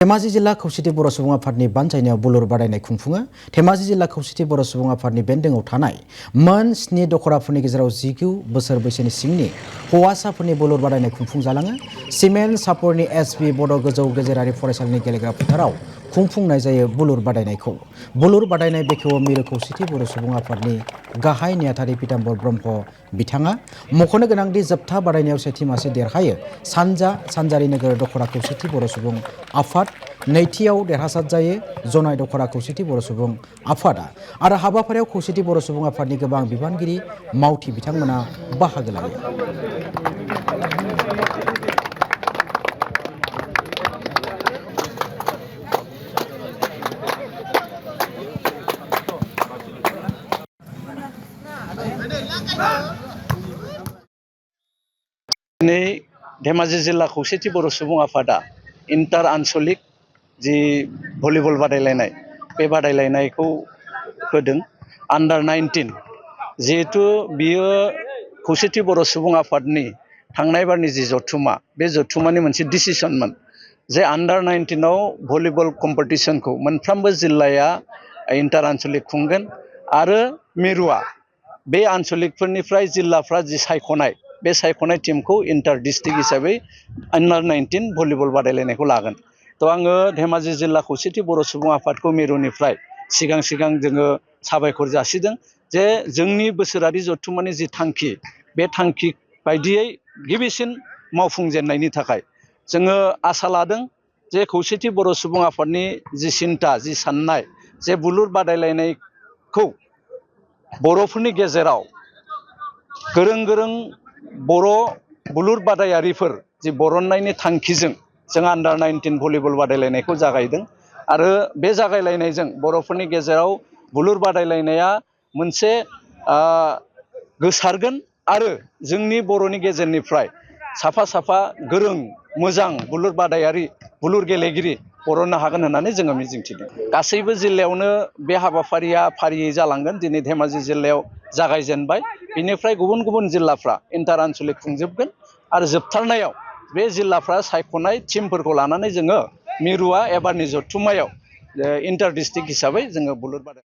धेमाजि जिल्ला खौसेथि बर' सुबुं आफादनि बानजायनायाव बुलुर बादायनाय खुंफुङो। धेमाजि जिल्ला खौसेथि बर' सुबुं आफादनि बेन्दोङाव थानाय मोन 7 दखराफोरनि गेजेराव 19 बोसोर बैसोनि सिंनि हौवासाफोरनि बुलुर बादायनाय खुंफुंजालाङो। सिमेन्ट सापरनि एसबि बड' गोजौ गेजेरारि फरायसालिनि गेलेग्रा फोथाराव खुंफुंनाय जायो बुलुर बादायनायखौ। बुलुर बादायनाय बेखेवो मिरु खौसेथि बर' सुबुं आफादनि गाहाय नेहाथारि पीताम्बर ब्रह्म बिथाङा। मख'नो गोनांदि जोबथा बादायनायाव सेथि मासि देरहायो सानजारि नोगोर दखरा खौसेथि बर' सुबुं आफाद, नैथियाव देरहासार जायो जनाय दखरा खौसेथि बर' सुबुं आफादा आरो हाबाफारियाव खौसेथि बर' सुबुं आफादनि गोबां बिबानगिरि मावथि बिथांमोना बाहागो लायो। धेमाजि जिल्ला खौसेथि बर' सुबुं आफादा इन्टार आनसलिक जि भलिबल बादायलायनाय बे बादायलायनायखौ होदों। आन्डार 19 जिहेतु बियो खौसेथि बर' सुबुं आफादनि थांनाय बारनि जि जथुमा बे जथुमानि मोनसे डिसिसनमोन जे आन्डार 19आव भलिबल कम्पिटिसनखौ मोनफ्रोमबो जिल्लाया इन्टार आनसलिक खुंगोन आरो मिरुआ बे आनसलिकफोरनिफ्राय जिल्लाफ्रा जि सायख'नाय बे सायख'नाय टीमखौ इन्टार डिस्ट्रिक्ट हिसाबै आन्डार 19 भलिबल बादायलायनायखौ लागोन। आङो धेमाजि जिल्ला खौसेथि बर' सुबुं आफादखौ मिरुनिफ्राय सिगां जोङो साबायखर जासिदों जे जोंनि बोसोरारि जथुमानि जि थांखि बे थांखि बायदियै गिबिसिन मावफुंजेननायनि थाखाय जोङो आसा लादों जे खौसेथि बर' सुबुं आफादनि जि सिन्था जि साननाय जे बुलुर बादायलायनायखौ बर'फोरनि गेजेराव गोरों बर' बुलुर बादायारिफोर जि बरननायनि थांखिजों जों आन्डार 19 भलिबल बादायलायनायखौ जागायदों आरो बे जागायलायनायजों बर'फोरनि गेजेराव बुलुर बादायलायनाया मोनसे गोसारगोन आरो जोंनि बर'नि गेजेरनिफ्राय साफा गोरों मोजां बुलुर बादायारि बुलुर गेलेगिरि बरननो हागोन होननानै जोङो मिजिंथिदों। गासैबो जिल्लायावनो बे हाबाफारिया फारियै जालांगोन। दिनै धेमाजि जिल्लायाव जागायजेनबाय, बिनिफ्राय गुबुन जिल्लाफ्रा इन्टार आनसलिक खुंजोबगोन आरो जोबथारनायाव बे जिल्लाफ्रा सायख'नाय टीमफोरखौ लानानै जोङो मिरुआ एबारनि जथुम्मायाव इन्टार डिस्ट्रिक्ट हिसाबै जोङो बुलुर बादायनाय